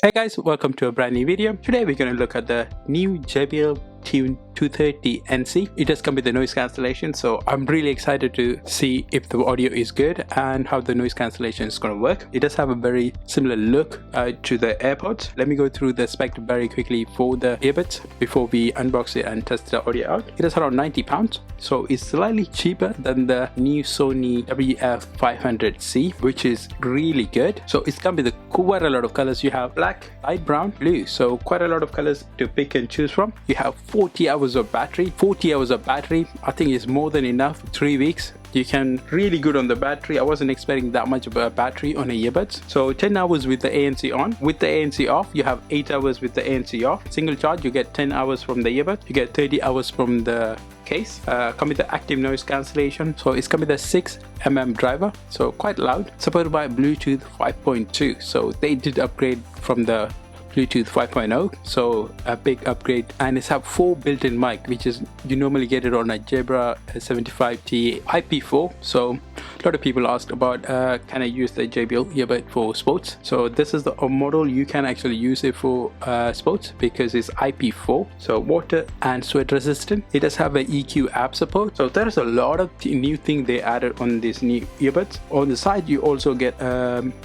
Hey guys, welcome to a brand new video. Today we're going to look at the new Jbl Tune 230Nc. It does come with the noise cancellation, so I'm really excited to see if the audio is good and how the noise cancellation is going to work. It does have a very similar look to the AirPods. Let me go through the spec very quickly for the earbuds before we unbox it and test the audio out. It is around £90, so it's slightly cheaper than the new Sony WF-500C, which is really good. So it's come with quite a lot of colors. You have black, light brown, blue, so quite a lot of colors to pick and choose from. You have 40 hours of battery. 40 hours of battery, I think, is more than enough. 3 weeks. You can really good on the battery. I wasn't expecting that much of a battery on a earbuds. So 10 hours with the ANC on. With the ANC off, you have 8 hours with the ANC off. Single charge, you get 10 hours from the earbuds. You get 30 hours from the case. Come with the active noise cancellation. So it's come with a 6mm driver, so quite loud. Supported by Bluetooth 5.2. So they did upgrade from the Bluetooth 5.0, so a big upgrade, and it's have 4 built-in mic, which is you normally get it on a Jbl 75T IP4. So a lot of people asked about can I use the Jbl earbud for sports. So this is the model you can actually use it for sports because it's IP4, so water and sweat resistant. It does have a EQ app support, so there is a lot of new thing they added on this new earbuds. On the side you also get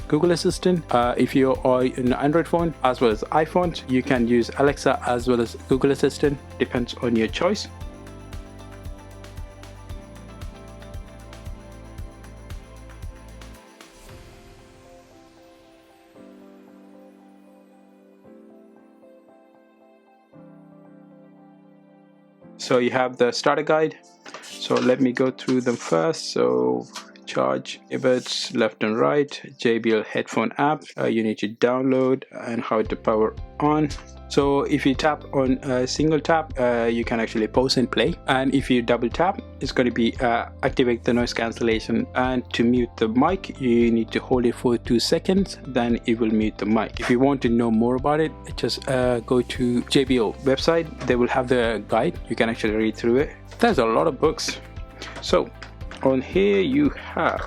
Google Assistant. If you are an Android phone as well as iPhones, you can use Alexa as well as Google Assistant, depends on your choice. So you have the starter guide, so let me go through them first. So charge earbuds left and right, JBL headphone app, you need to download, and how to power on. So if you tap on a single tap, you can actually pause and play, and if you double tap, it's going to be activate the noise cancellation. And to mute the mic, you need to hold it for 2 seconds, then it will mute the mic. If you want to know more about it, just go to JBL website. They will have the guide, you can actually read through it. There's a lot of books. So on here you have,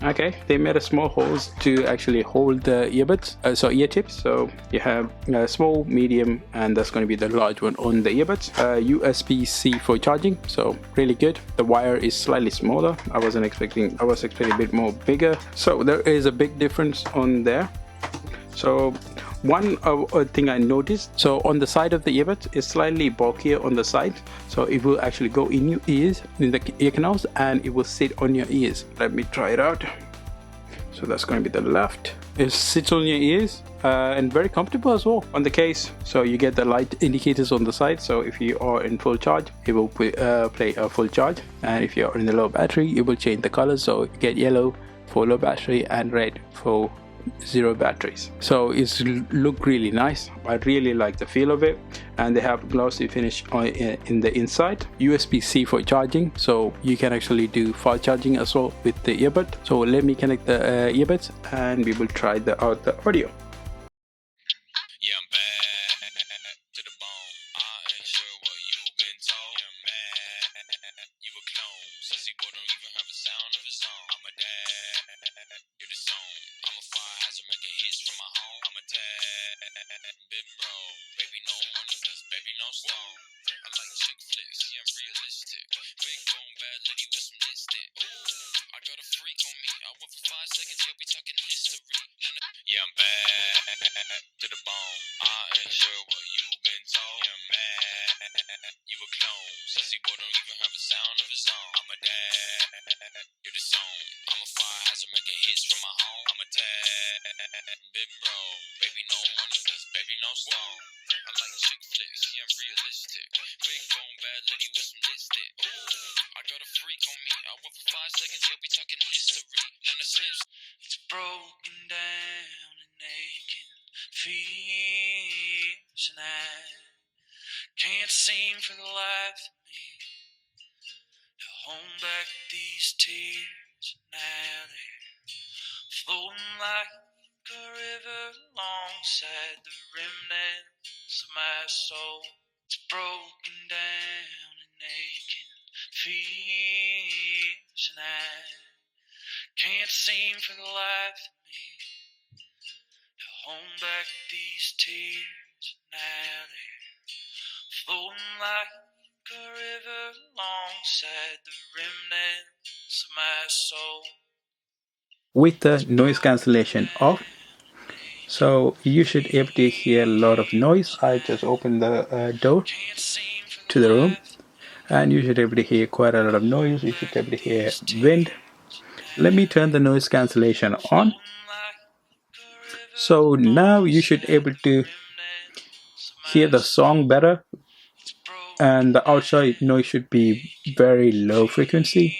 okay, they made a small holes to actually hold the earbuds, so ear tips. So you have small, medium, and that's going to be the large one on the earbuds. USB-C for charging, so really good. The wire is slightly smaller. I was expecting a bit more bigger, so there is a big difference on there. So one thing I noticed, so on the side of the earbuds is slightly bulkier on the side, so it will actually go in your ears, in the ear canals, and it will sit on your ears. Let me try it out. So that's going to be the left. It sits on your ears and very comfortable as well on the case. So you get the light indicators on the side, so if you are in full charge, it will play a full charge, and if you are in the low battery, it will change the color. So you get yellow for low battery and red for zero batteries. So it's look really nice. I really like the feel of it, and they have glossy finish in the inside. USB-C for charging, so you can actually do fast charging as well with the earbud. So let me connect the earbuds and we will try out the audio. Yeah, I'm bad to the bone. I ain't sure what you've been told. Yeah, man, you a clone. Sussy boy don't even have a sound of his own. I'm a dad, you're the song. I'm a fire hazard making hits from my home. I'm a tad, big bro. Baby, no money, baby, no stone. I like chick flicks, yeah, I'm realistic. Big bone, bad lady with some lipstick. Ooh, I got a freak on me. I went for 5 seconds, yeah, we talking history. Yeah, I'm bad to the bone. I ain't sure what you've been told. Yeah, man, you a clone. Sussy boy don't even have a sound of his own. I'm a dad, you're the song. I'm a fire hazard making hits from my home. I'm a tad, big bro. Baby, no money, baby, no stone. I like chick flicks, yeah, I'm realistic. Big bone, bad lady with some lipstick. Ooh, I got a freak on me. I went for 5 seconds, yeah, we talking history. When I slips, it's broken down and aching fears, and I can't seem for the life of me to hold back these tears. Now they're flowing like a river alongside the remnants of my soul. It's broken down and tonight. Can't seem for the life of me to hold back these tears. Now they're flowing like a river alongside the remnants of my soul. With the noise cancellation off, so you should be able to hear a lot of noise. I just opened the door to the room, and you should be able to hear quite a lot of noise. You should be able to hear wind. Let me turn the noise cancellation on. So now you should be able to hear the song better, and the outside noise should be very low frequency.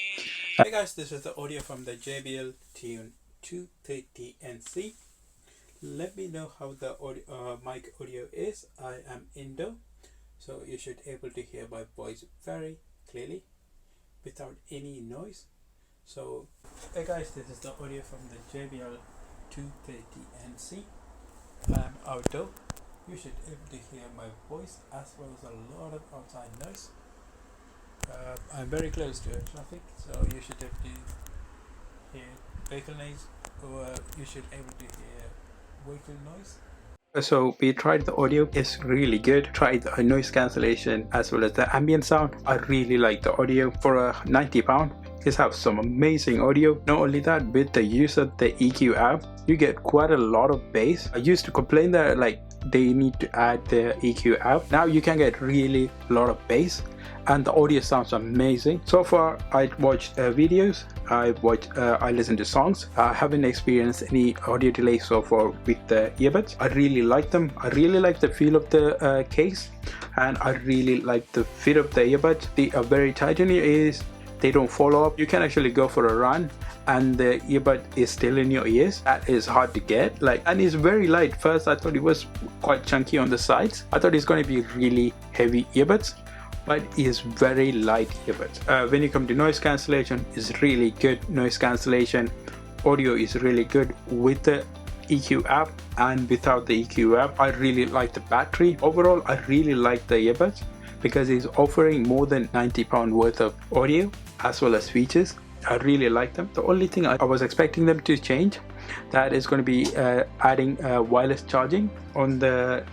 Hey guys, this is the audio from the Jbl Tune 230Nc. Let me know how the audio, mic audio is. I am Indo, so you should able to hear my voice very clearly without any noise. So hey guys, this is the audio from the Jbl 230Nc. I'm outdoor. You should able to hear my voice as well as a lot of outside noise. I'm very close to traffic, so you should able to hear vehicle noise, or you should able to hear vehicle noise. So we tried the audio, it's really good. Tried the noise cancellation as well as the ambient sound. I really like the audio. For a £90, this has some amazing audio. Not only that, with the use of the EQ app, you get quite a lot of bass. I used to complain that like they need to add the EQ app. Now you can get really a lot of bass, and the audio sounds amazing. So far I watched videos, I listened to songs. I haven't experienced any audio delay so far with the earbuds. I really like them. I really like the feel of the case, and I really like the fit of the earbuds. They are very tight in your ears. They don't fall off. You can actually go for a run and the earbud is still in your ears. That is hard to get. And it's very light. First I thought it was quite chunky on the sides. I thought it's going to be really heavy earbuds, but it's very light earbuds. When you come to noise cancellation, it's really good noise cancellation. Audio is really good with the EQ app and without the EQ app. I really like the battery. Overall, I really like the earbuds because it's offering more than £90 worth of audio as well as features. I really like them. The only thing I was expecting them to change, that is going to be adding wireless charging on the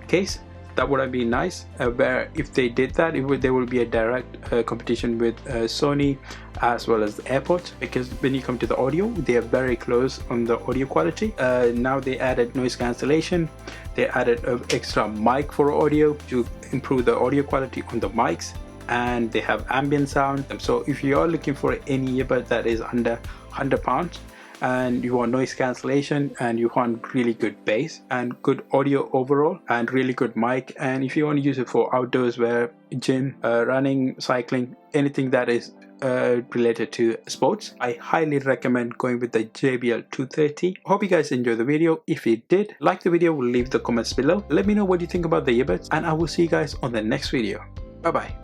case. That would have been nice, where if they did that, there will be a direct competition with Sony as well as the AirPods, because when you come to the audio, they are very close on the audio quality. Now they added noise cancellation, they added an extra mic for audio to improve the audio quality on the mics, and they have ambient sound. So if you are looking for any earbud that is under £100 and you want noise cancellation and you want really good bass and good audio overall and really good mic, and if you want to use it for outdoors, where gym, running, cycling, anything that is related to sports, I highly recommend going with the Jbl 230. Hope you guys enjoyed the video. If you did like the video, leave the comments below. Let me know what you think about the earbuds, and I will see you guys on the next video. Bye bye.